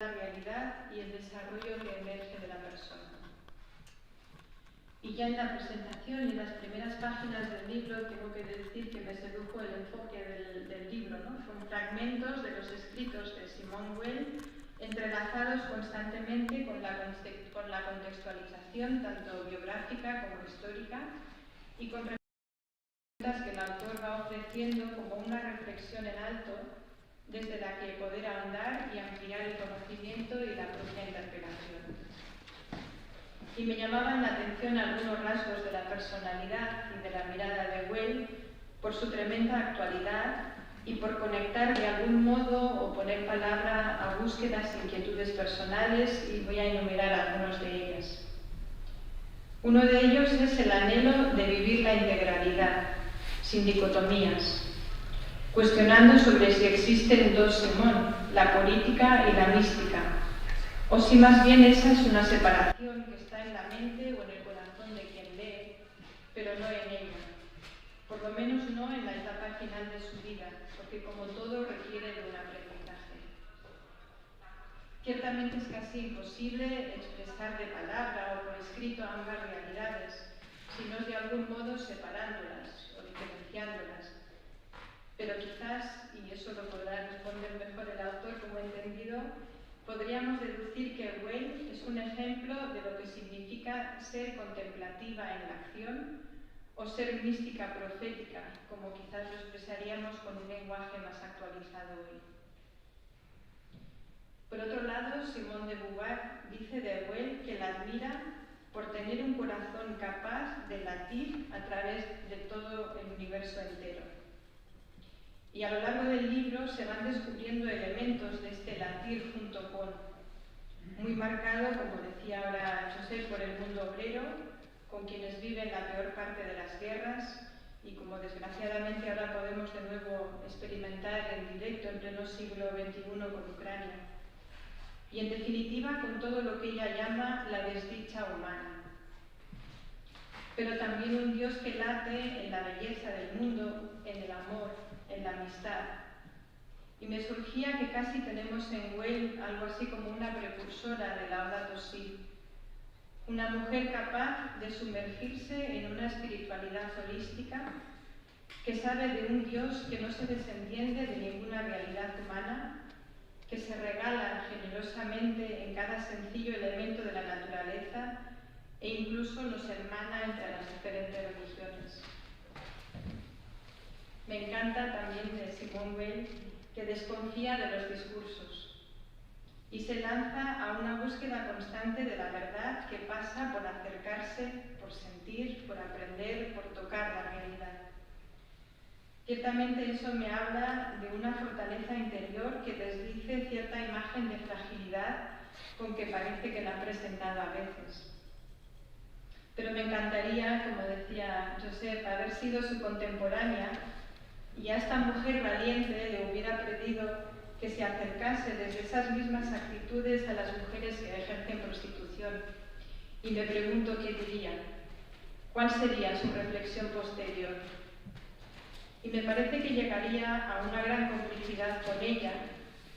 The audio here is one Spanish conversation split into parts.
la realidad y el desarrollo que emerge de la persona. Y ya en la presentación y en las primeras páginas del libro tengo que decir que me sedujo el enfoque del libro, ¿no? Son fragmentos de los escritos de Simone Weil entrelazados constantemente con la contextualización tanto biográfica como histórica y con preguntas que el autor va ofreciendo como una reflexión en alto desde la que poder ahondar y ampliar el conocimiento y la propia interpretación. Y me llamaban la atención algunos rasgos de la personalidad y de la mirada de Weil por su tremenda actualidad y por conectar de algún modo o poner palabra a búsquedas e inquietudes personales, y voy a enumerar algunos de ellas. Uno de ellos es el anhelo de vivir la integralidad, sin dicotomías, cuestionando sobre si existen dos Simón, la política y la mística, o si más bien esa es una separación que está en la mente o en el corazón de quien lee, pero no en ella, por lo menos no en la etapa final de su vida, porque como todo requiere de un aprendizaje. Ciertamente es casi imposible expresar de palabra o por escrito ambas realidades, sino de algún modo separándolas o diferenciándolas. Pero quizás, y eso lo podrá responder mejor el autor como he entendido, podríamos deducir que Weil es un ejemplo de lo que significa ser contemplativa en la acción o ser mística profética, como quizás lo expresaríamos con un lenguaje más actualizado hoy. Por otro lado, Simone de Beauvoir dice de Weil que la admira por tener un corazón capaz de latir a través de todo el universo entero. Y a lo largo del libro se van descubriendo elementos de este latir junto con, muy marcado, como decía ahora José, por el mundo obrero, con quienes viven la peor parte de las guerras y como desgraciadamente ahora podemos de nuevo experimentar en directo en pleno siglo XXI con Ucrania. Y en definitiva con todo lo que ella llama la desdicha humana. Pero también un Dios que late en la belleza del mundo, en el amor, en la amistad. Y me surgía que casi tenemos en Weil algo así como una precursora de Laudato Si, una mujer capaz de sumergirse en una espiritualidad holística, que sabe de un Dios que no se desentiende de ninguna realidad humana, que se regala generosamente en cada sencillo elemento de la naturaleza e incluso nos hermana entre las diferentes religiones. Me encanta también de Simone Weil que desconfía de los discursos y se lanza a una búsqueda constante de la verdad que pasa por acercarse, por sentir, por aprender, por tocar la realidad. Ciertamente eso me habla de una fortaleza interior que desdice cierta imagen de fragilidad con que parece que la han presentado a veces. Pero me encantaría, como decía Josep, haber sido su contemporánea y a esta mujer valiente le hubiera pedido que se acercase desde esas mismas actitudes a las mujeres que ejercen prostitución. Y me pregunto qué diría, cuál sería su reflexión posterior. Y me parece que llegaría a una gran complicidad con ella,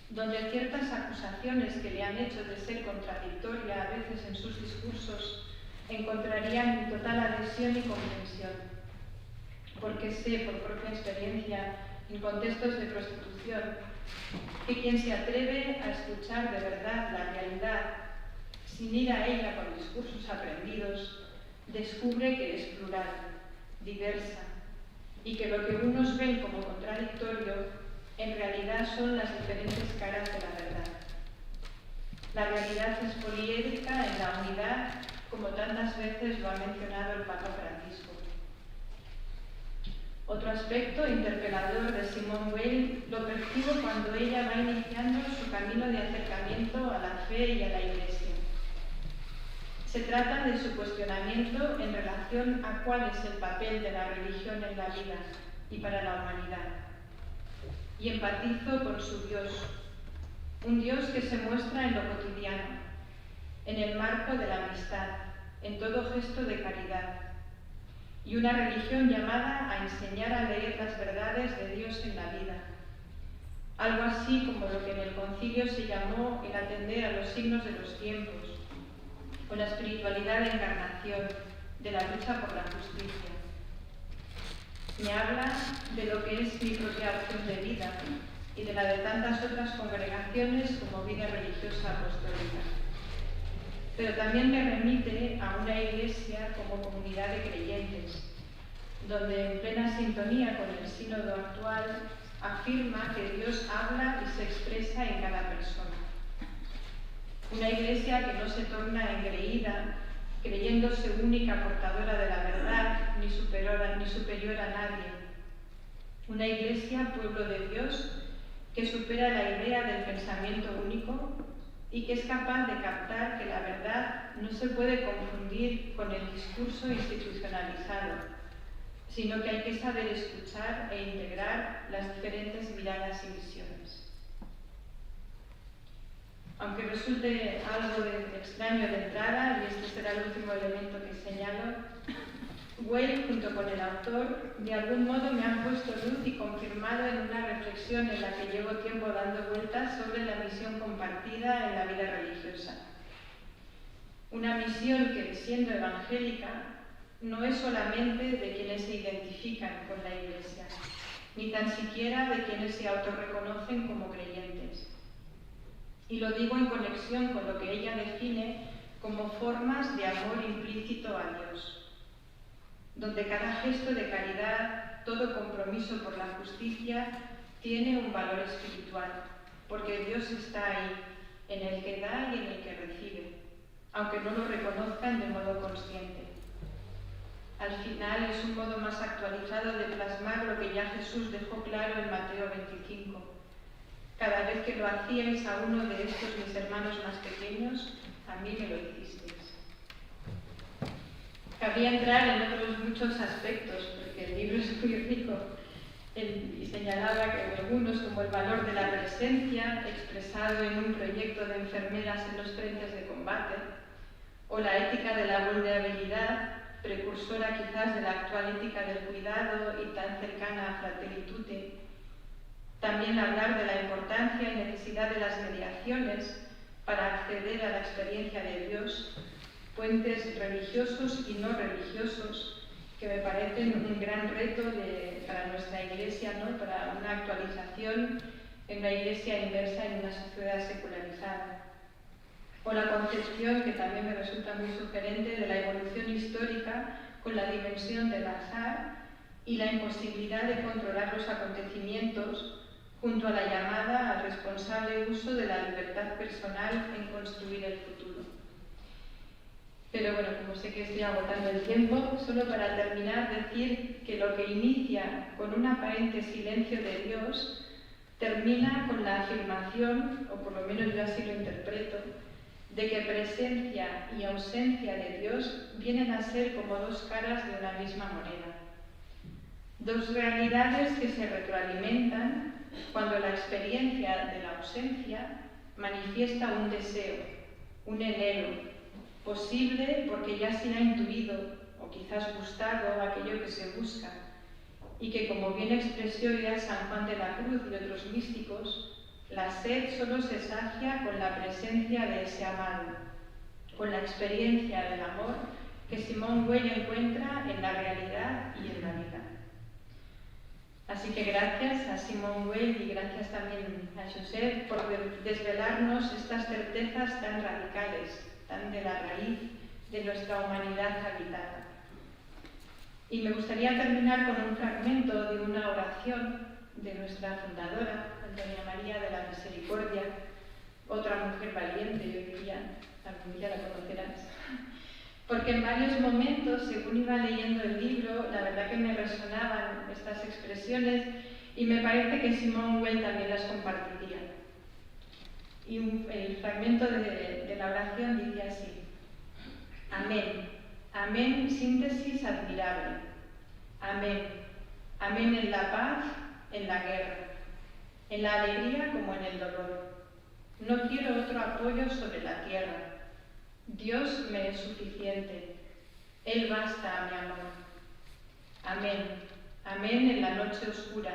donde ciertas acusaciones que le han hecho de ser contradictoria a veces en sus discursos encontrarían mi total adhesión y comprensión. Porque sé, por propia experiencia, en contextos de prostitución, que quien se atreve a escuchar de verdad la realidad, sin ir a ella con discursos aprendidos, descubre que es plural, diversa, y que lo que unos ven como contradictorio, en realidad son las diferentes caras de la verdad. La realidad es poliédrica en la unidad, como tantas veces lo ha mencionado el Papa Francisco. Otro aspecto interpelador de Simone Weil lo percibo cuando ella va iniciando su camino de acercamiento a la fe y a la Iglesia. Se trata de su cuestionamiento en relación a cuál es el papel de la religión en la vida y para la humanidad. Y empatizo con su Dios, un Dios que se muestra en lo cotidiano, en el marco de la amistad, en todo gesto de caridad, y una religión llamada a enseñar a leer las verdades de Dios en la vida, algo así como lo que en el concilio se llamó el atender a los signos de los tiempos, o la espiritualidad de encarnación, de la lucha por la justicia. Me habla de lo que es mi propia opción de vida y de la de tantas otras congregaciones como vida religiosa apostólica. Pero también me remite a una iglesia como comunidad de creyentes, donde en plena sintonía con el sínodo actual afirma que Dios habla y se expresa en cada persona. Una iglesia que no se torna engreída, creyéndose única portadora de la verdad, ni superior a nadie. Una iglesia, pueblo de Dios, que supera la idea del pensamiento único y que es capaz de captar que la verdad no se puede confundir con el discurso institucionalizado, sino que hay que saber escuchar e integrar las diferentes miradas y visiones. Aunque resulte algo extraño de entrada, y este será el último elemento que señalo, Weil, junto con el autor, de algún modo me han puesto luz y confirmado en una reflexión en la que llevo tiempo dando vueltas sobre la misión compartida en la vida religiosa. Una misión que, siendo evangélica, no es solamente de quienes se identifican con la Iglesia, ni tan siquiera de quienes se autorreconocen como creyentes. Y lo digo en conexión con lo que ella define como formas de amor implícito a Dios, donde cada gesto de caridad, todo compromiso por la justicia, tiene un valor espiritual, porque Dios está ahí, en el que da y en el que recibe, aunque no lo reconozcan de modo consciente. Al final es un modo más actualizado de plasmar lo que ya Jesús dejó claro en Mateo 25. Cada vez que lo hacíais a uno de estos mis hermanos más pequeños, a mí me lo hicisteis. Cabría entrar en otros muchos aspectos, porque el libro es muy rico, y señalaba que algunos, como el valor de la presencia, expresado en un proyecto de enfermeras en los frentes de combate, o la ética de la vulnerabilidad, precursora quizás de la actual ética del cuidado y tan cercana a Fratelli Tutti. También hablar de la importancia y necesidad de las mediaciones para acceder a la experiencia de Dios, puentes religiosos y no religiosos, que me parecen un gran reto para nuestra Iglesia, ¿no? Para una actualización en una Iglesia inmersa en una sociedad secularizada. O la concepción, que también me resulta muy sugerente, de la evolución histórica con la dimensión del azar y la imposibilidad de controlar los acontecimientos, junto a la llamada al responsable uso de la libertad personal en construir el futuro. Pero bueno, como sé que estoy agotando el tiempo, solo para terminar decir que lo que inicia con un aparente silencio de Dios termina con la afirmación, o por lo menos yo así lo interpreto, de que presencia y ausencia de Dios vienen a ser como dos caras de una misma moneda. Dos realidades que se retroalimentan cuando la experiencia de la ausencia manifiesta un deseo, un anhelo, posible porque ya se ha intuido o quizás gustado aquello que se busca, y que, como bien expresó ya San Juan de la Cruz y otros místicos, la sed solo se sacia con la presencia de ese amado, con la experiencia del amor que Simone Weil encuentra en la realidad y en la vida. Así que gracias a Simone Weil y gracias también a Josep por desvelarnos estas certezas tan radicales, tan de la raíz de nuestra humanidad habitada. Y me gustaría terminar con un fragmento de una oración de nuestra fundadora, Doña María de la Misericordia, otra mujer valiente, yo diría, algún día la conocerás. Porque en varios momentos, según iba leyendo el libro, la verdad que me resonaban estas expresiones y me parece que Simone Weil también las compartiría. Y el fragmento de la oración dice así: Amén, amén, síntesis admirable. Amén, amén en la paz, en la guerra, en la alegría como en el dolor. No quiero otro apoyo sobre la tierra. Dios me es suficiente. Él basta a mi amor. Amén, amén en la noche oscura.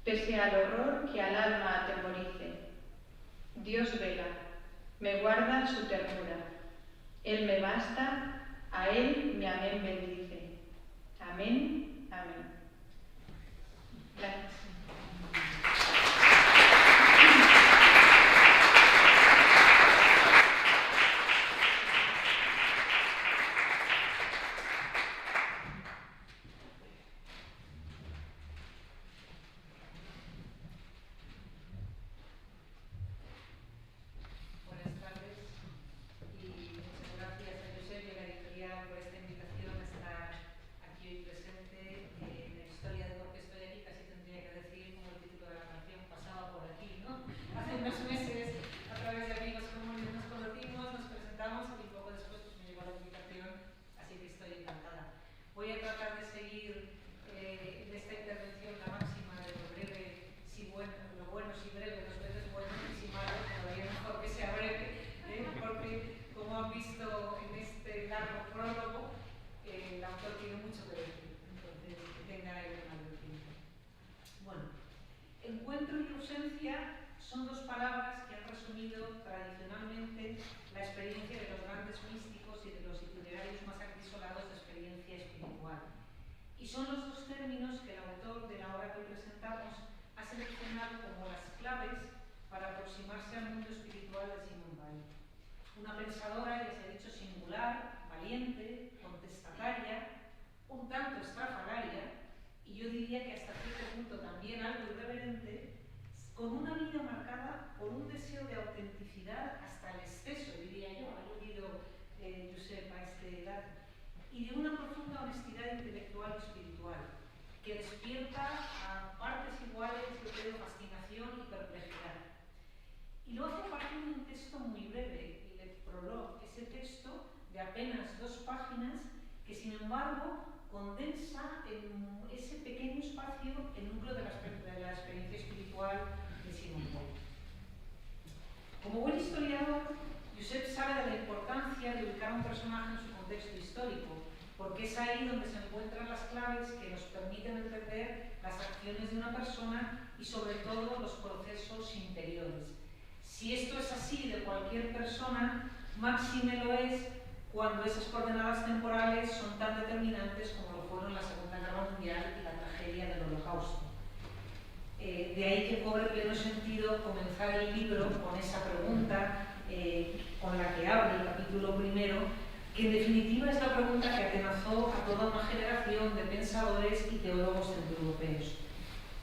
pese al horror que al alma atemorice. Dios vela, me guarda su ternura. Él me basta, a Él mi amén bendice. Amén, amén. Gracias. Encuentro y ausencia son dos palabras que han resumido tradicionalmente la experiencia de los grandes místicos y de los itinerarios más acrisolados de experiencia espiritual. Y son los dos términos que el autor de la obra que hoy presentamos ha seleccionado como las claves para aproximarse al mundo espiritual de Simone Weil. Una pensadora, ya se ha dicho, singular, valiente, contestataria, un tanto estrafalaria, y yo diría que hasta cierto punto también algo irreverente, con una vida marcada por un deseo de autenticidad hasta el exceso, diría yo, ha aludido Josep a este dato, y de una profunda honestidad intelectual y espiritual, que despierta a partes iguales, yo creo, fascinación y perplejidad. Y lo hace a partir de un texto muy breve, y le prologo ese texto de apenas 2 páginas, que sin embargo condensa en ese pequeño espacio el núcleo de la experiencia espiritual de Simone Weil. Como buen historiador, Josep sabe de la importancia de ubicar a un personaje en su contexto histórico, porque es ahí donde se encuentran las claves que nos permiten entender las acciones de una persona y sobre todo los procesos interiores. Si esto es así de cualquier persona, máxime lo es cuando esas coordenadas temporales son tan determinantes como lo fueron la Segunda Guerra Mundial y la tragedia del Holocausto. De ahí que cobre pleno sentido comenzar el libro con esa pregunta con la que abre el capítulo primero, que en definitiva es la pregunta que atenazó a toda una generación de pensadores y teólogos centroeuropeos.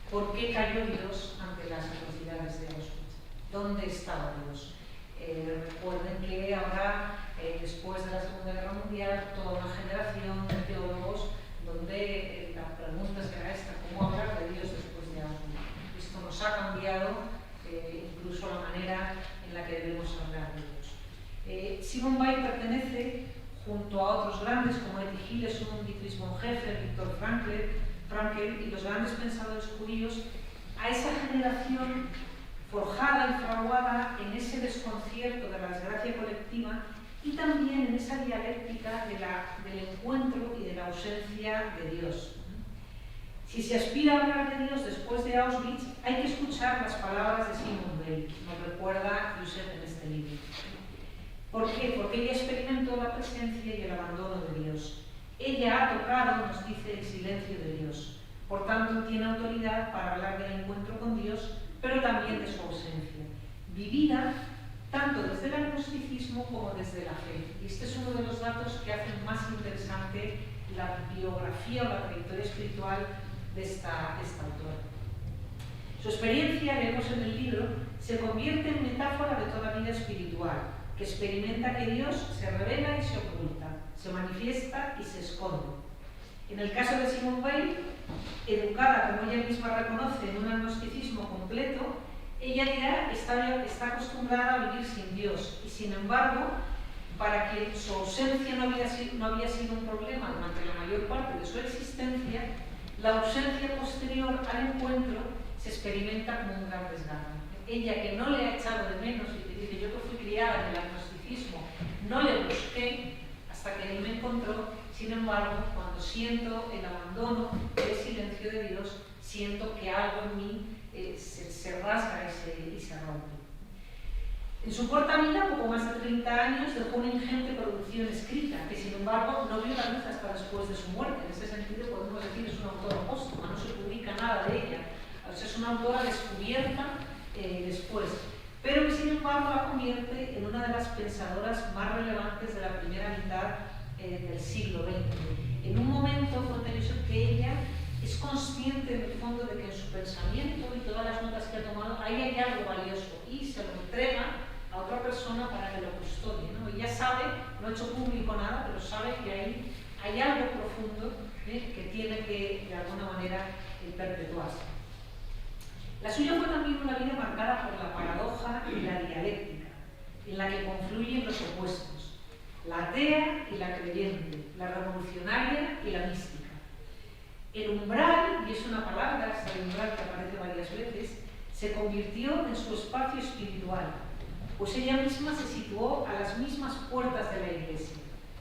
¿Por qué cayó Dios ante las atrocidades de Auschwitz? ¿Dónde estaba Dios? Recuerden que habrá, después de la Segunda Guerra Mundial, toda una generación de teólogos donde la pregunta será esta: ¿cómo hablar de Dios después de Auschwitz? Esto nos ha cambiado incluso la manera en la que debemos hablar de Dios. Simone Weil pertenece, junto a otros grandes como Etty Hillesum, Dietrich Bonhoeffer, Viktor Frankl y los grandes pensadores judíos, a esa generación forjada y fraguada en ese desconcierto de la desgracia colectiva y también en esa dialéctica del encuentro y de la ausencia de Dios. Si se aspira a hablar de Dios después de Auschwitz, hay que escuchar las palabras de Simone Weil, nos recuerda Josep en este libro. ¿Por qué? Porque ella experimentó la presencia y el abandono de Dios. Ella ha tocado, nos dice, el silencio de Dios. Por tanto, tiene autoridad para hablar del encuentro con Dios, pero también de su ausencia, vivida tanto desde el agnosticismo como desde la fe. Y este es uno de los datos que hacen más interesante la biografía o la trayectoria espiritual de esta autora. Su experiencia, leemos en el libro, se convierte en metáfora de toda vida espiritual, que experimenta que Dios se revela y se oculta, se manifiesta y se esconde. En el caso de Simone Weil, educada, como ella misma reconoce, en un agnosticismo completo, ella dirá está acostumbrada a vivir sin Dios y, sin embargo, para que su ausencia no había sido un problema durante la mayor parte de su existencia, la ausencia posterior al encuentro se experimenta como un gran desgarro. Ella, que no le ha echado de menos y que dice: yo que fui criada en el agnosticismo, no le busqué hasta que él me encontró. Sin embargo, cuando siento el abandono y el silencio de Dios, siento que algo en mí se rasga y se rompe. En su corta vida, poco más de 30 años, dejó una ingente producción escrita, que sin embargo no vio la luz hasta después de su muerte. En ese sentido podemos decir que es una autora póstuma, no se publica nada de ella. O sea, es una autora descubierta después, pero que sin embargo la convierte en una de las pensadoras más relevantes de la primera mitad del siglo XX. En un momento, cuenta Josep, que ella es consciente en el fondo de que en su pensamiento y todas las notas que ha tomado ahí hay algo valioso y se lo entrega a otra persona para que lo custodie, ¿no? Ella sabe, no ha hecho público nada, pero sabe que ahí hay algo profundo que tiene que de alguna manera perpetuarse. La suya fue también una vida marcada por la paradoja y la dialéctica, en la que confluyen los opuestos, la atea y la creyente, la revolucionaria y la mística. El umbral, y es una palabra, esta de umbral que aparece varias veces, se convirtió en su espacio espiritual, pues ella misma se situó a las mismas puertas de la Iglesia,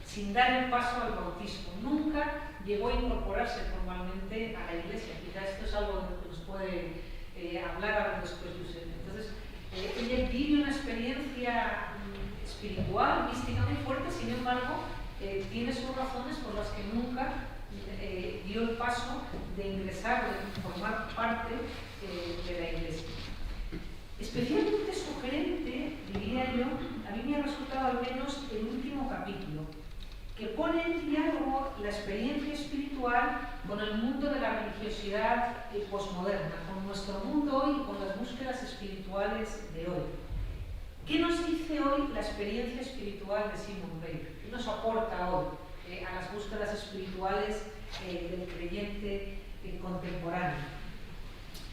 sin dar el paso al bautismo. Nunca llegó a incorporarse formalmente a la Iglesia. Quizá esto es algo que nos puede hablar ahora después de usted. Entonces, ella vive una experiencia espiritual, mística muy fuerte, sin embargo, tiene sus razones por las que nunca dio el paso de ingresar, de formar parte de la Iglesia. Especialmente sugerente, diría yo, a mí me ha resultado al menos el último capítulo, que pone en diálogo la experiencia espiritual con el mundo de la religiosidad posmoderna, con nuestro mundo hoy y con las búsquedas espirituales de hoy. ¿Qué nos dice hoy la experiencia espiritual de Simone Weil? ¿Qué nos aporta hoy a las búsquedas espirituales del creyente contemporáneo?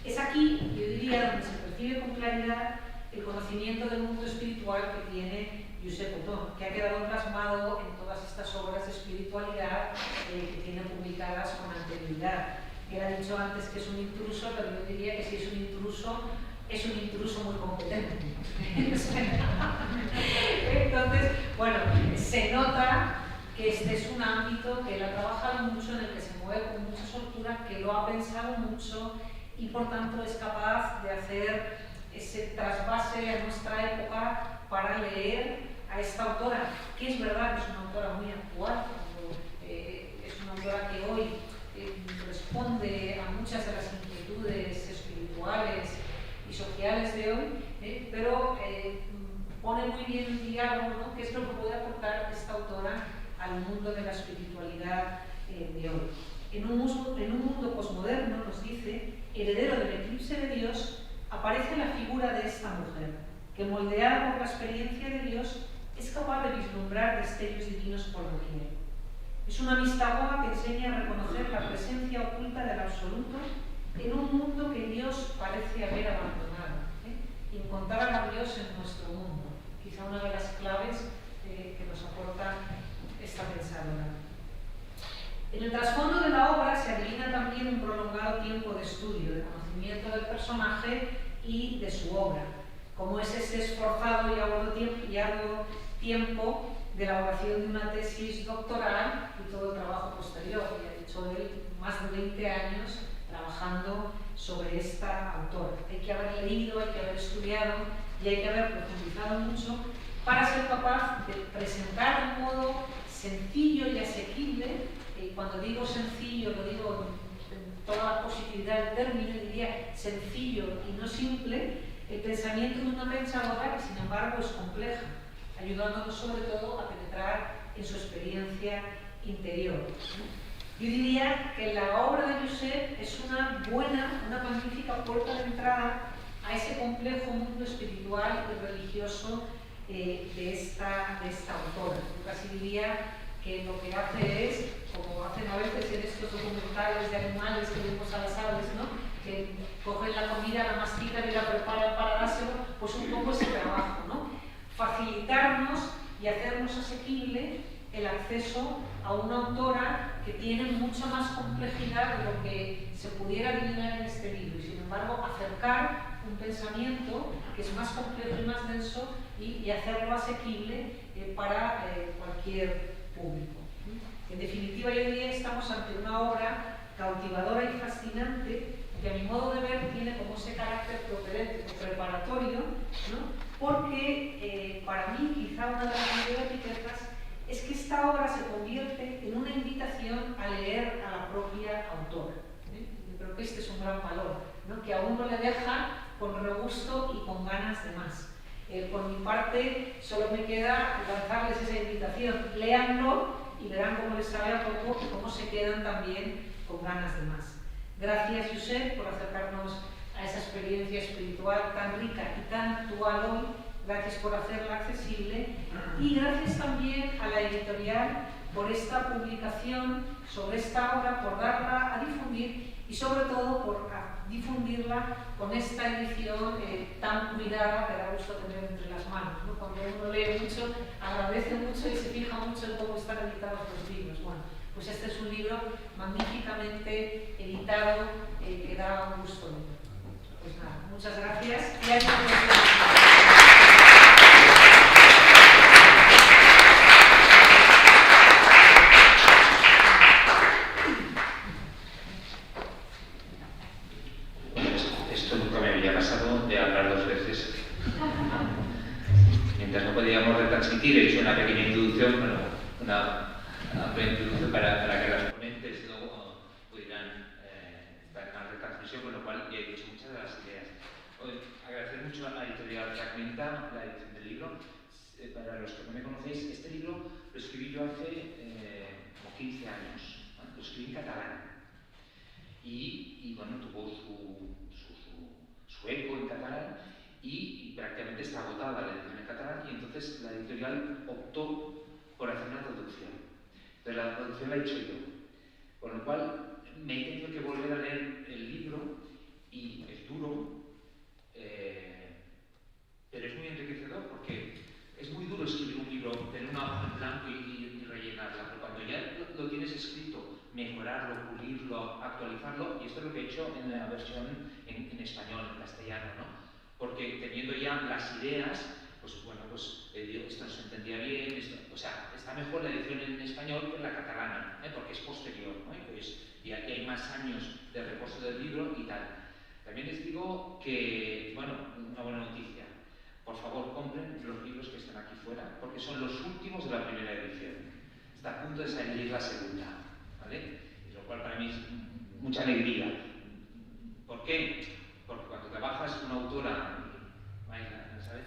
Es aquí, yo diría, donde se percibe con claridad el conocimiento del mundo espiritual que tiene Josep Othon, que ha quedado plasmado en todas estas obras de espiritualidad que tiene publicadas con anterioridad. Él ha dicho antes que es un intruso, pero yo diría que si es un intruso muy competente. Entonces, bueno, se nota que este es un ámbito que él ha trabajado mucho, en el que se mueve con mucha soltura, que lo ha pensado mucho y por tanto es capaz de hacer ese trasvase a nuestra época para leer a esta autora, que es verdad que es una autora muy actual, es una autora que hoy responde a muchas de las inquietudes espirituales y sociales de hoy, pero pone muy bien en diálogo, ¿no?, qué es lo que puede aportar esta autora al mundo de la espiritualidad de hoy. En un mundo posmoderno, nos dice, heredero del eclipse de Dios, aparece la figura de esta mujer, que moldeada por la experiencia de Dios, es capaz de vislumbrar destellos divinos por doquier. Es una mistagoga que enseña a reconocer la presencia oculta del absoluto en un mundo que Dios parece haber abandonado. Encontrar a Dios en nuestro mundo, quizá una de las claves que nos aporta esta pensadora. En el trasfondo de la obra se adivina también un prolongado tiempo de estudio, de conocimiento del personaje y de su obra, como es ese esforzado y arduo tiempo de elaboración de una tesis doctoral y todo el trabajo posterior. Y ha dicho él, más de 20 años trabajando sobre esta autora. Hay que haber leído, hay que haber estudiado y hay que haber profundizado mucho para ser capaz de presentar de un modo sencillo y asequible. Cuando digo sencillo, lo digo en toda la positividad del término, diría sencillo y no simple, el pensamiento de una pensadora que sin embargo es compleja, ayudándonos sobre todo a penetrar en su experiencia interior. Yo diría que la obra de Josep es una magnífica puerta de entrada a ese complejo mundo espiritual y religioso de esta autora. Yo casi diría que lo que hace es, como hacen a veces en estos documentales de animales que vemos a las aves, ¿no?, que cogen la comida, la mastican y la preparan para dárselo, pues un poco ese trabajo, ¿no? Facilitarnos y hacernos asequible el acceso a una autora que tiene mucha más complejidad de lo que se pudiera adivinar en este libro, y sin embargo acercar un pensamiento que es más complejo y más denso y hacerlo asequible para cualquier público. En definitiva, yo diría que estamos ante una obra cautivadora y fascinante, que a mi modo de ver tiene como ese carácter propedéutico, preparatorio, ¿no? Porque para mí quizá una de las mayores riquezas es que esta obra se convierte en una invitación a leer a la propia autora. Yo creo que este es un gran valor, ¿no? Que a uno le deja con regusto y con ganas de más. Por mi parte, solo me queda lanzarles esa invitación. Léanlo y verán cómo les sabe a poco y cómo se quedan también con ganas de más. Gracias, Josep, por acercarnos a esa experiencia espiritual tan rica y tan actual hoy. Gracias por hacerla accesible y gracias también a la editorial por esta publicación sobre esta obra, por darla a difundir y sobre todo por difundirla con esta edición tan cuidada que da gusto tener entre las manos, ¿no? Cuando uno lee mucho, agradece mucho y se fija mucho en cómo están editados los libros. Bueno, pues este es un libro magníficamente editado que da un gusto leer. Pues nada, muchas gracias y Esto nunca me había pasado de hablar dos veces. Mientras no podíamos retransmitir, he hecho una pequeña introducción, bueno, una amplia introducción para que las ponentes luego pudieran estar en la retransmisión, con lo cual ya he dicho muchas de las ideas. Agradecer mucho a la editorial Fragmenta la edición del libro. Para los que no me conocéis, este libro lo escribí yo hace como 15 años. ¿No? Lo escribí en catalán. Y bueno, tuvo su eco en catalán y prácticamente está agotada la edición en catalán y entonces la editorial optó por hacer una traducción. Entonces la traducción la he hecho yo. Con lo cual me he tenido que volver a leer el libro y es duro, pero es muy enriquecedor porque es muy duro escribir un libro, tener una hoja en blanco y rellenarla, pero cuando ya lo tienes escrito, mejorarlo, pulirlo, actualizarlo, y esto es lo que he hecho en la versión en español, en castellano, ¿no? Porque teniendo ya las ideas, pues bueno, pues esto no se entendía bien, o sea, está mejor la edición en español que en la catalana, porque es posterior, ¿no? Y aquí hay más años de reposo del libro y tal. También les digo que, bueno, una buena noticia. Por favor, compren los libros que están aquí fuera, porque son los últimos de la primera edición. Está a punto de salir la segunda, ¿vale? Y lo cual para mí es mucha alegría. ¿Por qué? Porque cuando trabajas con una autora, ¿sabes?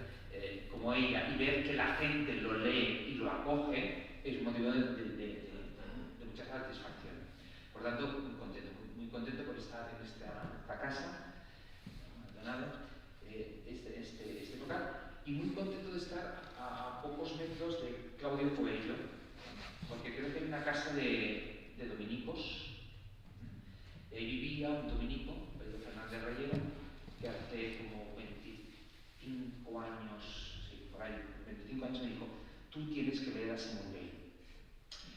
Como ella, y ver que la gente lo lee y lo acoge, es motivo de mucha satisfacción. Por tanto, muy contento por estar en esta casa, abandonado. Este local y muy contento de estar a pocos metros de Claudio Coelho, porque creo que hay una casa de dominicos. Ahí vivía un dominico, Pedro Fernández Reyero, que hace como 25 años, sí, por ahí, 25 años me dijo: tú tienes que leer a Simone Weil.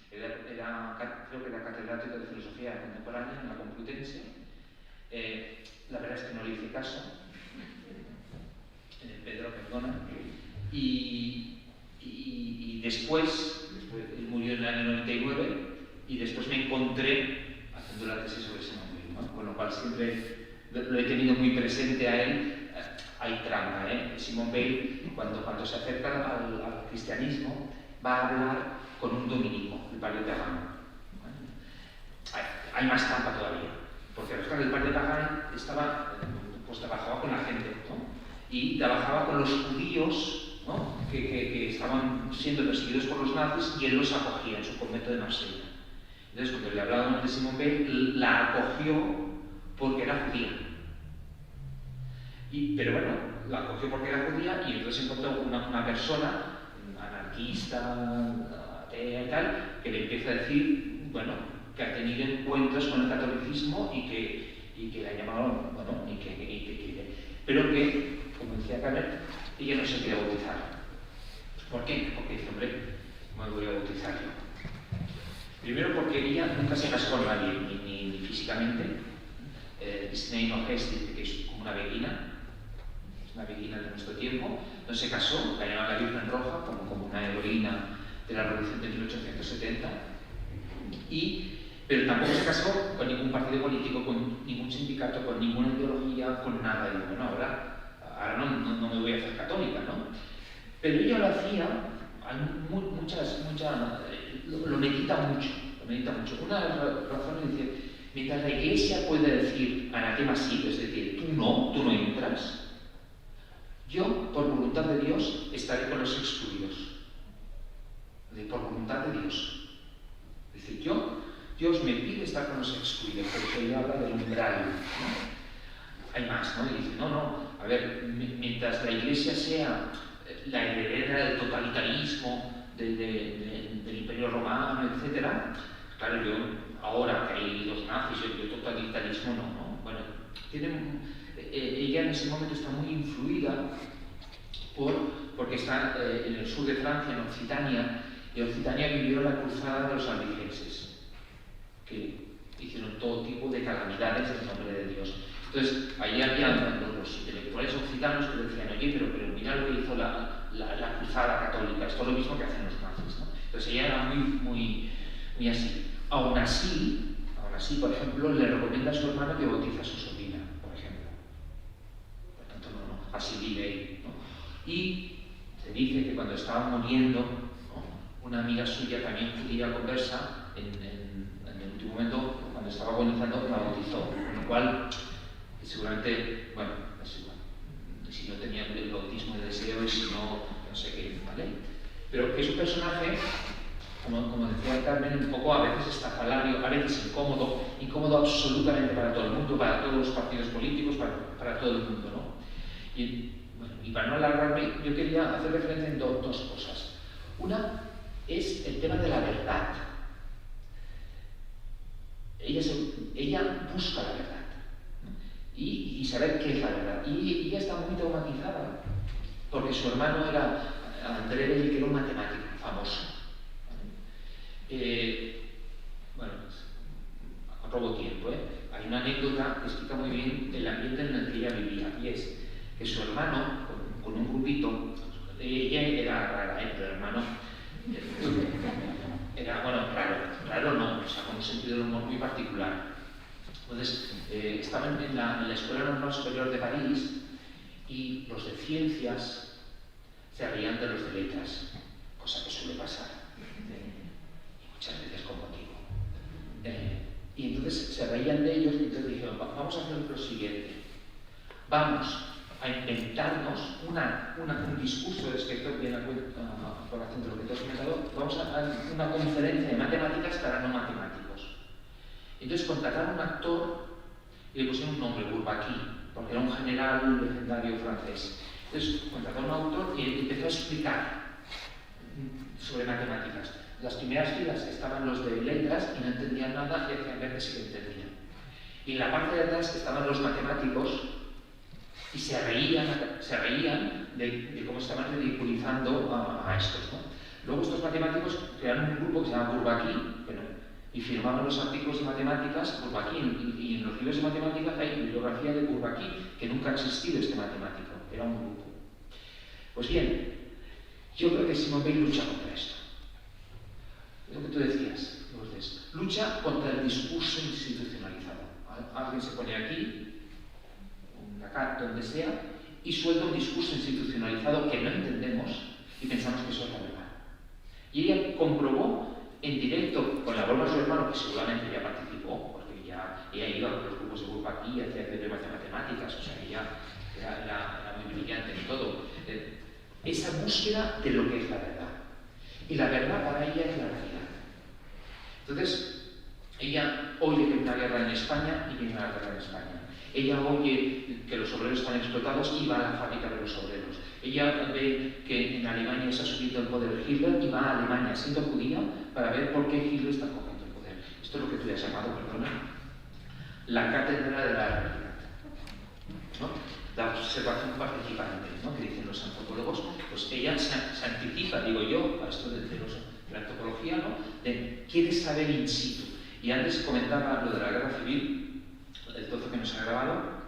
Creo que era catedrático de filosofía contemporánea en la Complutense. La verdad es que no le hice caso. Pedro, perdona, y después él murió en el año 99 y después me encontré haciendo la tesis sobre Simone Weil, ¿no? Con lo cual siempre lo he tenido muy presente a él. Hay trampa, Simone Weil cuando se acerca al cristianismo va a hablar con un dominico, el padre Pagano. Hay más trampa todavía, porque el padre Pagano trabajaba con la gente, ¿no? Y trabajaba con los judíos, ¿no? que estaban siendo perseguidos por los nazis y él los acogía en su convento de Marsella. Entonces, cuando le hablábamos de Simone Weil, la acogió porque era judía. Pero bueno, la acogió porque era judía y entonces encontró una persona, anarquista, atea y tal, que le empieza a decir, bueno, que ha tenido encuentros con el catolicismo y que la llamaron, bueno, pero que, como decía Carmen, ella no se quería bautizar. ¿Por qué? Porque dice, hombre, ¿cómo me voy a bautizar yo? Primero porque ella nunca se casó con nadie, ni físicamente. Disney O'Heste, que es como una beguina, de nuestro tiempo, no se casó, la llamaban la Virgen Roja, como una heroína de la Revolución de 1870, y pero tampoco se casó con ningún partido político, con ningún sindicato, con ninguna ideología, con nada. Y bueno, ahora no me voy a hacer católica, ¿no? Pero ella lo hacía, hay lo medita mucho. Una de las razones dice, mientras la Iglesia puede decir anatema sí, es decir, tú no entras, yo, por voluntad de Dios, estaré con los excluidos. Por voluntad de Dios. Es decir, Dios me pide estar con los excluidos, porque ella habla del umbral, ¿no? Hay más, ¿no? Y dice, a ver, mientras la Iglesia sea la heredera del totalitarismo, del Imperio Romano, etc., claro, yo, ahora que hay los nazis, el totalitarismo no. Bueno, ella en ese momento está muy influida porque está en el sur de Francia, en Occitania, y Occitania vivió la cruzada de los albigenses, que hicieron todo tipo de calamidades en nombre de Dios. Entonces, ahí había los intelectuales occitanos que decían, oye, pero mira lo que hizo la cruzada católica, esto es lo mismo que hacen los nazis, ¿no? Entonces ella era muy así. Aún así, por ejemplo, le recomienda a su hermano que bautice a su sobrina, por ejemplo. Por tanto, así vive él, ¿no? Y se dice que cuando estaba muriendo, ¿no?, una amiga suya también judía conversa, en el último momento, cuando estaba agonizando, la bautizó, con lo cual, seguramente, bueno, es igual, si no tenía el bautismo de deseo y si no sé qué, ¿vale? Pero es un personaje, como decía Carmen, un poco a veces estafalario, a veces incómodo absolutamente para todo el mundo, para todos los partidos políticos, para todo el mundo, ¿no? Y para no alargarme, yo quería hacer referencia en dos cosas. Una es el tema de la verdad. Ella busca la verdad, ¿no? y saber qué es la verdad. Y ella está muy traumatizada porque su hermano era André Belli, que era un matemático famoso. Bueno, robo tiempo, Hay una anécdota que explica muy bien el ambiente en el que ella vivía, y es que su hermano, con un grupito, ella era rara, pero el hermano era, bueno, raro no, o sea, con un sentido del humor muy particular. Entonces, estaban en la Escuela Normal Superior de París y los de ciencias se reían de los de letras, cosa que suele pasar, y muchas veces con motivo. Y entonces se reían de ellos y entonces dijeron, vamos a hacer lo siguiente, vamos a inventarnos un discurso, es que esto viene a colación de lo que te has comentado, vamos a una conferencia de matemáticas para no matemáticos. Entonces contrataron a un actor y le pusieron un nombre, Bourbaki, porque era un general legendario francés. Entonces contrataron a un autor y empezó a explicar sobre matemáticas. Las primeras filas estaban los de letras y no entendían nada y hacían ver que sí que entendían. Y en la parte de atrás estaban los matemáticos y se reían de cómo estaban ridiculizando a estos, ¿no? Luego estos matemáticos crearon un grupo que se llama Bourbaki, y firmaban los artículos de matemáticas Bourbaki, y en los libros de matemáticas hay bibliografía de Bourbaki, que nunca ha existido este matemático, era un grupo. Pues bien, yo creo que Simone Weil lucha contra esto. Es lo que tú decías, Lourdes, lucha contra el discurso institucionalizado. Alguien se pone aquí, acá, donde sea, y suelta un discurso institucionalizado que no entendemos y pensamos que eso es la verdad. Y ella comprobó en directo, con la broma de su hermano, que seguramente ya participó, porque ella iba con los grupos de Bourbaki y hacía teoremas de matemáticas, o sea, ella era muy brillante en todo. Esa búsqueda de lo que es la verdad. Y la verdad para ella es la realidad. Entonces, ella oye que hay una guerra en España y viene a la guerra en España. Ella oye que los obreros están explotados y va a la fábrica de los obreros. Ella ve que en Alemania se ha subido el poder Hitler y va a Alemania siendo judía para ver por qué Hitler está cogiendo el poder. Esto es lo que tú has llamado, perdona, la cátedra de la realidad, ¿no? La observación participante, ¿no?, que dicen los antropólogos. Pues ella se anticipa, digo yo, a esto de la antropología, ¿no?, quiere saber in situ. Y antes comentaba lo de la guerra civil, el trozo que nos ha grabado,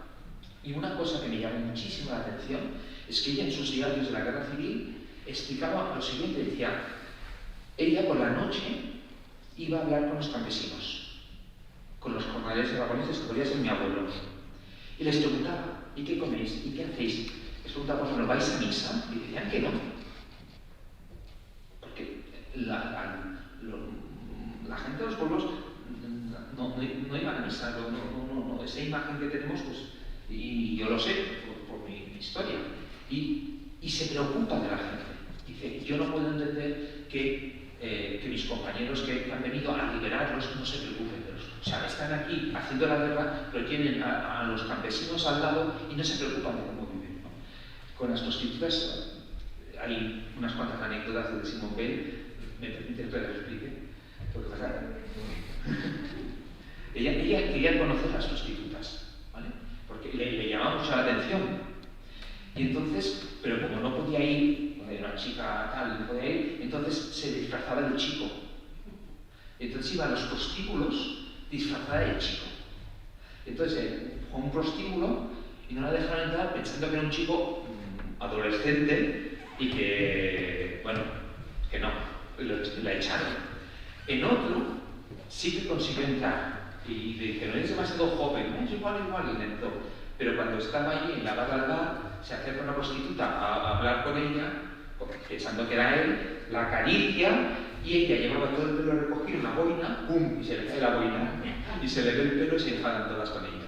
y una cosa que me llamó muchísimo la atención es que ella en sus diarios de la guerra civil explicaba lo siguiente, decía, ella por la noche iba a hablar con los campesinos con los jornaleros aragoneses, que podría ser mi abuelo. Y les preguntaba, ¿y qué coméis? ¿Y qué hacéis? Les preguntaba, por ejemplo, ¿vais a misa? Y decían que no. Porque la gente de los pueblos no iban a misa, esa imagen que tenemos, pues, y yo lo sé por mi historia, y se preocupa de la gente. Dice, yo no puedo entender que mis compañeros que han venido a liberarlos no se preocupen de los. O sea, están aquí haciendo la guerra, pero tienen a los campesinos al lado y no se preocupan de cómo viven, ¿no? Con las prostitutas hay unas cuantas anécdotas de Simone Weil, me permite que les explique. Porque pasa, ella quería conocer a las prostitutas, ¿vale? Porque le llamaba mucho la atención. Y entonces, pero como no podía ir, era una chica tal, no podía ir, entonces se disfrazaba de chico. Entonces iba a los prostíbulos disfrazada de chico. Entonces fue a un prostíbulo y no la dejaron entrar pensando que era un chico adolescente y que, bueno, que no, la echaron. En otro sí que consiguió entrar y le dijeron, eres demasiado joven, es igual, y le entró. Pero cuando estaba allí en la barra del bar, se acerca una prostituta a hablar con ella, pensando que era él, la acaricia y ella llevaba todo el pelo recogido, una boina, ¡pum! Y se le cae la boina y se le ve el pelo y se enfadan todas con ella.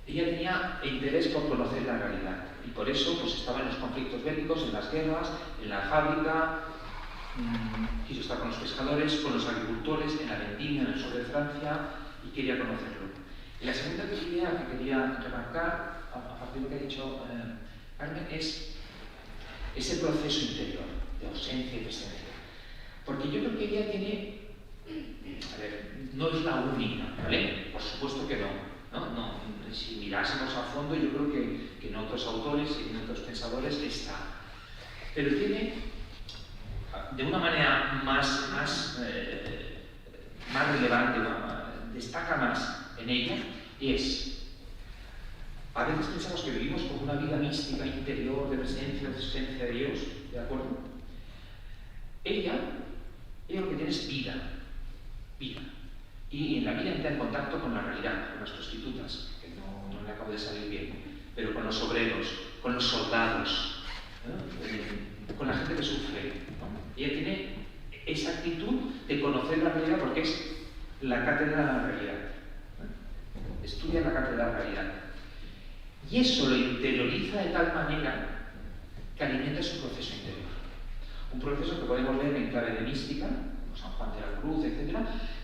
Ella tenía interés por conocer la realidad y por eso pues, estaba en los conflictos bélicos, en las guerras, en la fábrica, quiso estar con los pescadores, con los agricultores, en la vendimia, en el sur de Francia y quería conocerlo. Y la segunda idea que quería remarcar, a partir de lo que ha dicho Carmen, es ese proceso interior de ausencia y presencia. Porque yo creo que ella tiene, a ver, no es la única, ¿vale? Por supuesto que no. Si mirásemos a fondo, yo creo que en otros autores y en otros pensadores está. Pero tiene, de una manera más relevante, destaca más en ella, es, a veces pensamos que vivimos como una vida mística, interior, de presencia, de existencia de Dios, ¿de acuerdo? Ella lo que tiene es vida. Y en la vida entra en contacto con la realidad, con las prostitutas, que no le acabo de salir bien, pero con los obreros, con los soldados, ¿no? Con la gente que sufre, ¿no? Ella tiene esa actitud de conocer la realidad porque es la cátedra de la realidad, ¿no? Estudia la cátedra de la realidad. Y eso lo interioriza de tal manera que alimenta su proceso interior. Un proceso que podemos leer en clave de mística, como San Juan de la Cruz, etc.,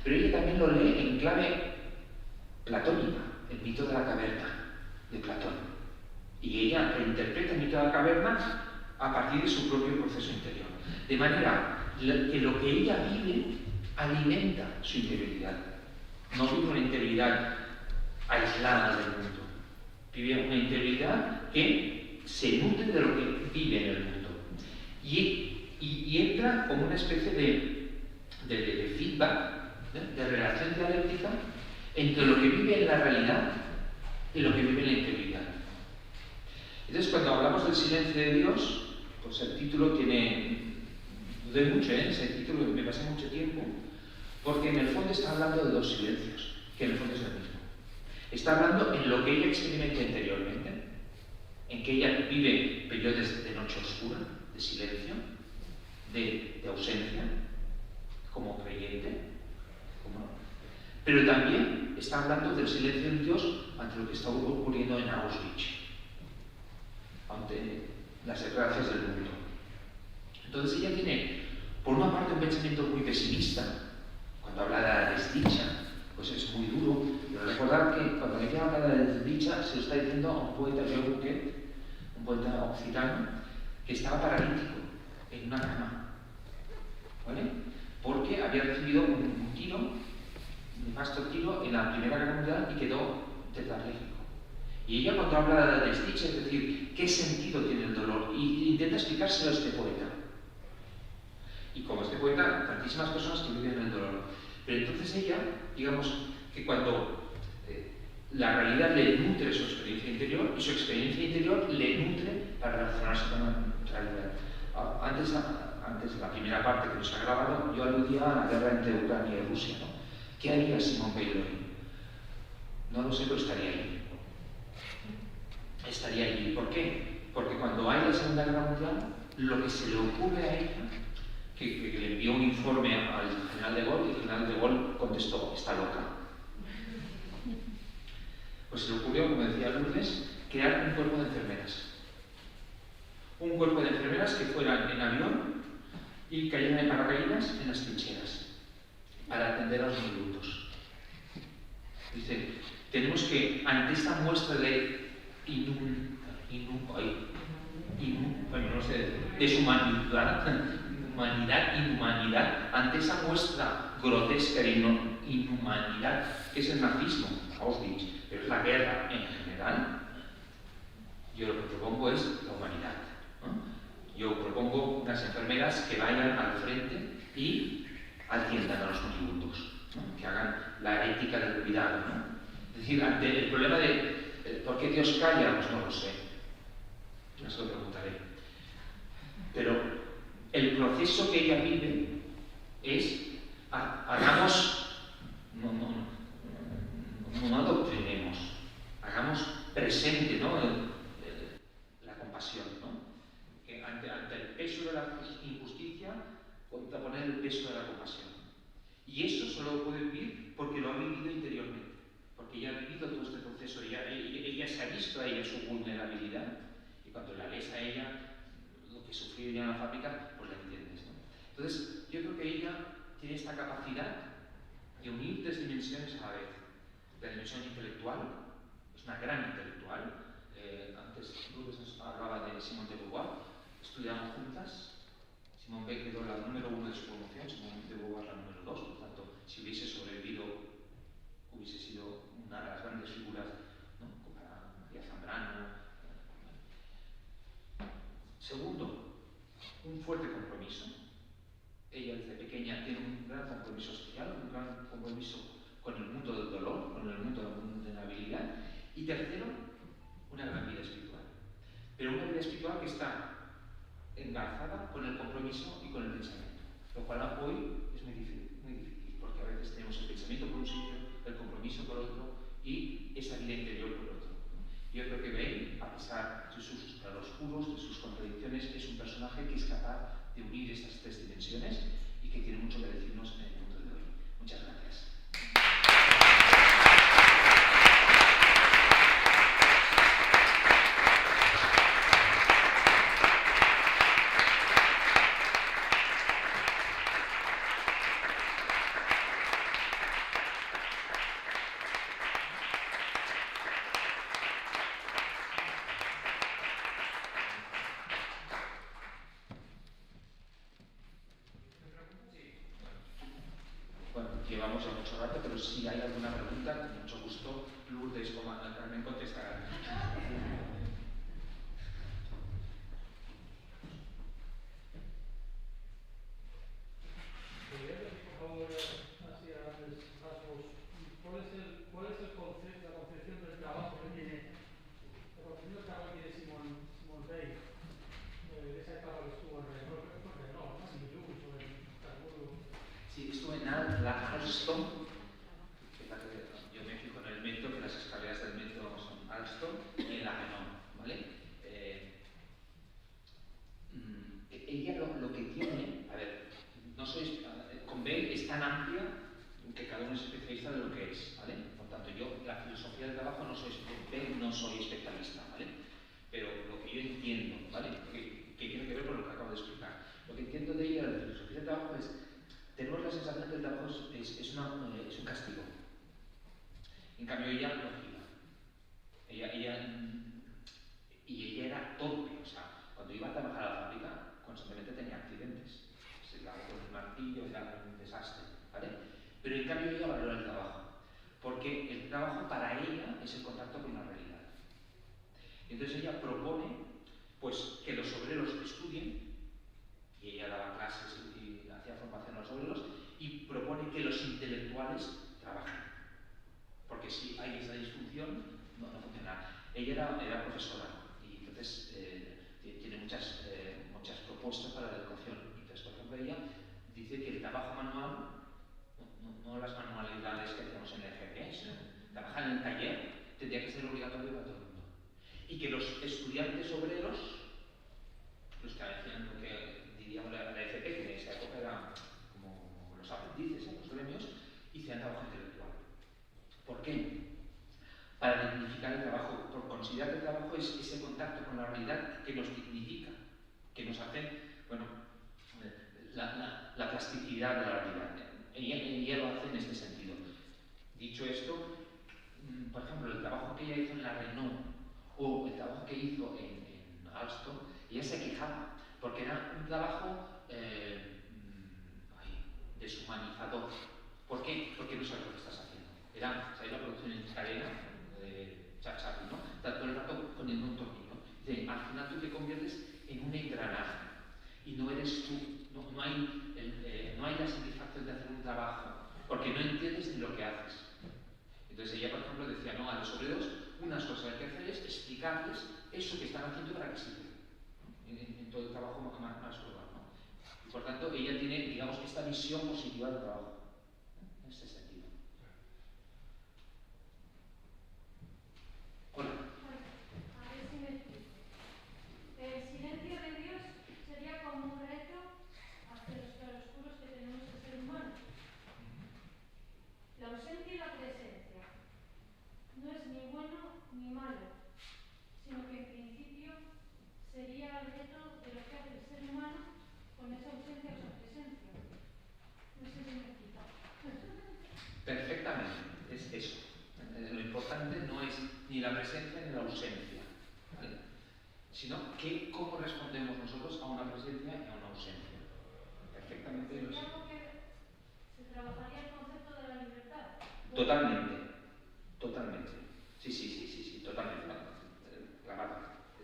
pero ella también lo lee en clave platónica, el mito de la caverna, de Platón. Y ella reinterpreta el mito de la caverna a partir de su propio proceso interior. De manera que lo que ella vive alimenta su interioridad. No vive una interioridad aislada del mundo. Vive una interioridad que se nutre de lo que vive en el mundo. Y entra como una especie de feedback, de relación dialéctica entre lo que vive en la realidad y lo que vive en la interioridad. Entonces, cuando hablamos del silencio de Dios, pues el título tiene... Dudé mucho, ese título me pasé mucho tiempo, porque en el fondo está hablando de dos silencios, que en el fondo es el mismo. Está hablando en lo que ella experimenta interiormente, en que ella vive periodos de noche oscura, de silencio, de ausencia, como creyente, pero también está hablando del silencio de Dios ante lo que está ocurriendo en Auschwitz, ante las desgracias del mundo. Entonces ella tiene, por una parte, un pensamiento muy pesimista, cuando habla de la desdicha, pues es muy duro, pero recordar que cuando ella habla de la desdicha se lo está diciendo a un poeta, Joe Bouquet, un poeta occitano, que estaba paralítico en una cama, ¿vale? Porque había recibido un tiro, un nefasto tiro en la Primera Guerra Mundial y quedó tetrapléjico. Y ella cuando habla de la desdicha, es decir, ¿qué sentido tiene el dolor? Y intenta explicárselo a este poeta. Y como este poeta, tantísimas personas que viven el dolor. Pero entonces ella, digamos, que cuando la realidad le nutre su experiencia interior y su experiencia interior le nutre para relacionarse con la realidad. Antes de la primera parte que nos ha grabado, yo aludía a la guerra entre Ucrania y Rusia, ¿no? ¿Qué haría Simone Weil hoy? No lo sé, pero estaría allí. Estaría allí. ¿Por qué? Porque cuando hay la Segunda Guerra Mundial, lo que se le ocurre a ella, que le envió un informe al general de Gaulle, y el general de Gaulle contestó: está loca. Pues se le ocurrió, como decía Lourdes, crear un cuerpo de enfermeras. Un cuerpo de enfermeras que fueran en avión y cayeran en paracaídas en las trincheras para atender a los moributos. Dice, tenemos que, ante esta muestra de inhumanidad, ante esa muestra grotesca de inhumanidad, que es el nazismo, Auschwitz, pero es la guerra en general, yo lo que propongo es la humanidad, ¿no? Yo propongo unas enfermeras que vayan al frente y atiendan a los moribundos, ¿no? Que hagan la ética del cuidado, ¿no? Es decir, ante el problema de ¿por qué Dios calla? Pues no lo sé. No se lo preguntaré. Pero el proceso que ella vive es hagamos, no adoctrinemos, hagamos presente, ¿no? La compasión, ¿no? Que ante el peso de la injusticia, contraponer el peso de la compasión. Y eso solo lo puede vivir porque lo ha vivido interiormente. Porque ella ha vivido todo este proceso, ella se ha visto a ella su vulnerabilidad, y cuando la lees a ella lo que sufrió ella en la fábrica, pues la entiendes, ¿no? Entonces, yo creo que ella tiene esta capacidad de unir tres dimensiones a la vez. La dimensión intelectual, es una gran intelectual. Antes Lourdes nos hablaba de Simone de Beauvoir, estudiamos juntas. Simone Weil quedó la número 1 de su promoción, Simone de Beauvoir la número 2, por tanto, si hubiese sobrevivido, hubiese sido una de las grandes figuras, ¿no? Para María Zambrano. Segundo, un fuerte compromiso. Ella desde pequeña tiene un gran compromiso social, un gran compromiso con el mundo del dolor, con el mundo de la vulnerabilidad. Y tercero, una gran vida espiritual. Pero una vida espiritual que está engarzada con el compromiso y con el pensamiento. Lo cual hoy es muy difícil, porque a veces tenemos el pensamiento por un sitio, el compromiso por otro y esa vida interior por otro. Yo creo que Weil, a pesar de sus claroscuros, de sus contradicciones, es un personaje que es capaz de unir estas tres dimensiones y que tiene mucho que decirnos en el mundo de hoy. Muchas gracias. Llevamos ya mucho rato, pero si hay alguna pregunta, con mucho gusto, Lourdes o Carmen contestarán. ¿Cuál es el concepto, la concepción del trabajo que tiene, la concepción del trabajo que tiene Simone Weil, de esa etapa que estuvo en Renault, ¿no? En Toulouse o en Estrasburgo? Sí, estuve en Alstom, que yo me fijo en el metro, que las escaleras del metro son Alstom, y en la Renault, ¿vale? Ella lo que tiene, a ver, no soy, con Weil es tan amplia que cada uno es especialista de lo que es, ¿vale? Por tanto, yo la filosofía del trabajo no soy especialista, ¿vale? Pero lo que yo entiendo, ¿vale? Que tiene que ver con lo que acabo de explicar. Lo que entiendo de ella, de la filosofía del trabajo, es tenemos la sensación que el trabajo es un castigo. En cambio, ella lo gira. Ella era torpe, o sea, cuando iba a trabajar a la fábrica, constantemente tenía accidentes. Se la con el martillo, era un desastre, ¿vale? Pero en cambio ella valora el trabajo, porque el trabajo para ella es el contacto con la realidad. Entonces ella propone, pues, que los obreros estudien, y ella daba clases y hacía formación a los obreros, y propone que los intelectuales trabajen. Porque si hay esa disfunción, no funciona. Ella era profesora y entonces tiene muchas propuestas para la educación. Entonces, por ejemplo, ella dice que el trabajo manual, no las manualidades que hacemos en el GPS, Trabajar en el taller tendría que ser obligatorio para todo el mundo. Y que los estudiantes obreros, los que hacían lo que diríamos la FP, que en esa época eran como los aprendices en los gremios, hicieran trabajo intelectual. ¿Por qué? Para dignificar el trabajo, por considerar que el trabajo es ese contacto con la realidad que nos dignifica, que nos hace, bueno, la plasticidad de la realidad. Ella lo hace en este sentido. Dicho esto, por ejemplo, el trabajo que ella hizo en la Renault o el trabajo que hizo en Alstom, ella se quejaba porque era un trabajo deshumanizador. ¿Por qué? Porque no sabes lo que estás haciendo. Era, ¿sabes? La producción en cadena de Chachapi, ¿no? Todo el rato poniendo un tornillo. Dice, al final tú te conviertes en un engranaje y no eres tú. No hay la satisfacción de hacer un trabajo porque no entiendes ni lo que haces. Entonces ella, por ejemplo, decía, no, a los obreros unas cosas que hacer es explicarles eso que están haciendo para que sirva en todo el trabajo más global, ¿no? Y por tanto, ella tiene, digamos, esta visión positiva del trabajo, en este sentido. Hola. A ver si me explico. El silencio de Dios sería como un reto hacia los claroscuros que tenemos el ser humano. La ausencia y la presencia no es ni bueno ni malo, sino que en principio sería el reto de lo que hace el ser humano con esa ausencia o esa presencia. No sé si me explico. Perfectamente, es eso. Lo importante no es ni la presencia ni la ausencia, ¿vale? Sino cómo respondemos nosotros a una presencia y a una ausencia. Perfectamente. ¿Sería algo que se trabajaría el concepto de la libertad? Totalmente. Sí, totalmente.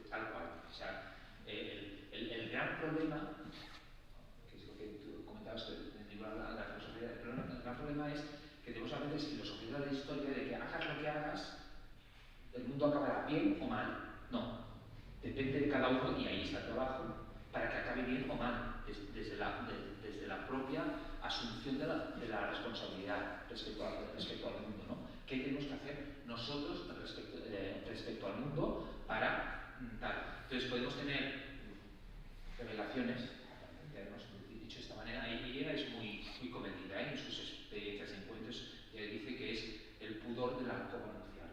Tal cual. O sea, el gran problema, que es lo que tú comentabas en el libro de la filosofía, el gran problema es que tenemos a veces filosofía de la historia de que hagas lo que hagas, el mundo acabará bien o mal. No. Depende de cada uno, y ahí está el trabajo, para que acabe bien o mal, desde la propia asunción de la responsabilidad respecto al mundo, ¿no? ¿Qué tenemos que hacer nosotros respecto al mundo para tal? Entonces podemos tener revelaciones, ya hemos dicho de esta manera, y ella es muy convencida en sus experiencias y encuentros, ella dice que es el pudor de la alcoba nupcial.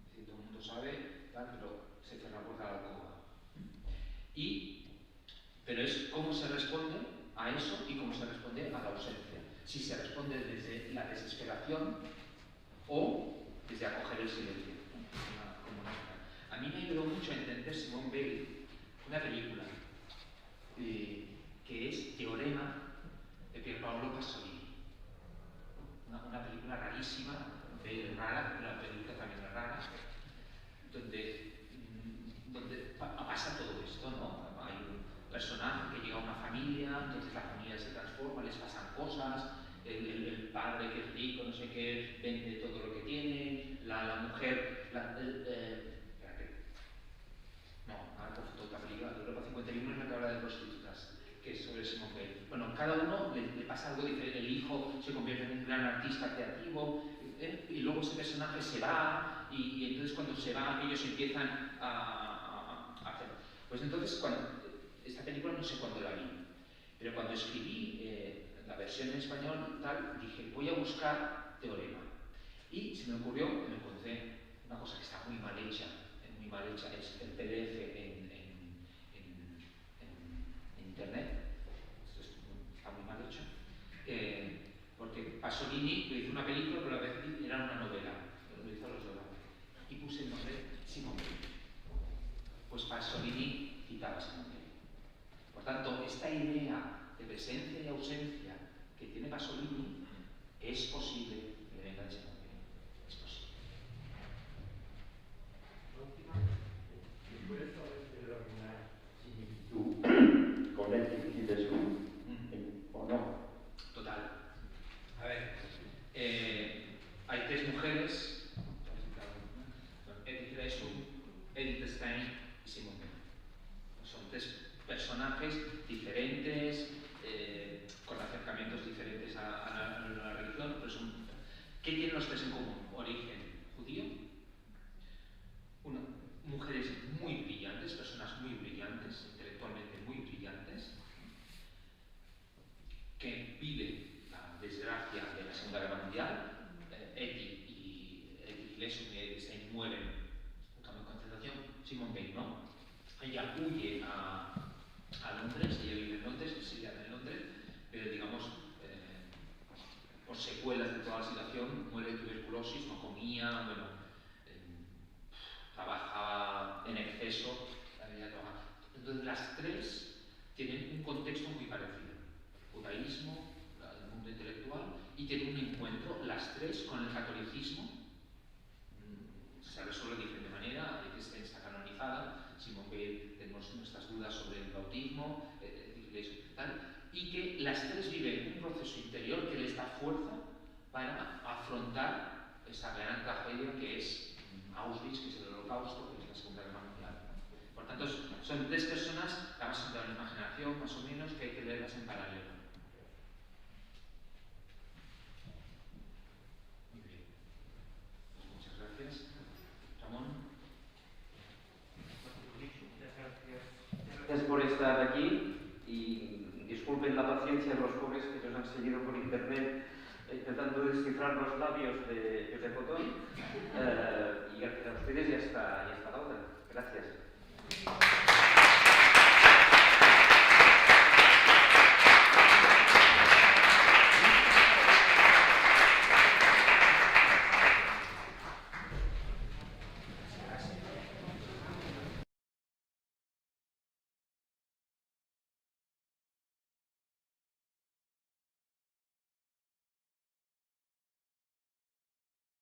Es decir, todo el mundo sabe, tal, pero se cierra la puerta de la alcoba. Pero es cómo se responde a eso y cómo se responde a la ausencia. Si se responde desde la desesperación o desde acoger el silencio. A mí me ayudó mucho a entender Simone Weil una película que es Teorema de Pierpaolo Pasolini. Una película rarísima, rara, una película también rara, donde pasa todo esto, ¿no? Hay un personaje que llega a una familia, entonces la familia se transforma, les pasan cosas, el padre que es rico, no sé qué, vende todo lo que tiene, la mujer, ahora confundo otra película, Europa 51 es la que habla de prostitutas, que es sobre Simone Weil. Bueno, cada uno le pasa algo diferente, el hijo se convierte en un gran artista creativo, y luego ese personaje se va, y entonces cuando se va ellos empiezan a hacer. Pues entonces, esta película no sé cuándo la vi, pero cuando escribí la versión en español tal, dije, voy a buscar Teorema. Y se me ocurrió que me encontré una cosa que está muy mal hecha, es el PDF en internet. Esto está muy mal hecho. Porque Pasolini lo hizo una película, pero a veces era una novela, lo hizo los dos. Y puse el nombre Simone Weil. Pues Pasolini citaba a Simone Weil. Por tanto, esta idea de presencia y ausencia que tiene Pasolini es posible que venga de Simone Weil. Es posible. ¿Puedes establecer alguna similitud con Ética y Jesús? ¿O no? Total. A ver, hay tres mujeres, Edith Jesús, Edith Stein y Simone Weil. Son tres personajes diferentes, con acercamientos diferentes a la religión, pero ¿qué tienen los tres en común? Origen Segunda Guerra Mundial. Etty y Leslie y Stein mueren en un campo de concentración. Simone Weil, ¿no? Ella huye a Londres, ella vive en Londres, exiliada en Londres, pero digamos, por secuelas de toda la situación, muere de tuberculosis, no comía, bueno, trabajaba en exceso, la vida de trabajar. Entonces las tres tienen un contexto muy parecido: judaísmo, el mundo intelectual, y tienen un encuentro, las tres, con el catolicismo. Se resuelve de diferente manera. Etty está canonizada, Simone Weil tenemos nuestras dudas sobre el bautismo, tal, y que las tres viven un proceso interior que les da fuerza para afrontar esa gran tragedia que es Auschwitz, que es el Holocausto, que es la Segunda Guerra Mundial. Por tanto, son tres personas, además de la misma generación, más o menos, que hay que leerlas en paralelo. Muy bien. Pues muchas gracias. Ramón. Gracias por estar aquí y disculpen la paciencia de los pobres que nos han seguido por internet intentando descifrar los labios de Josep Otón. Y gracias a ustedes y hasta la otra. Gracias.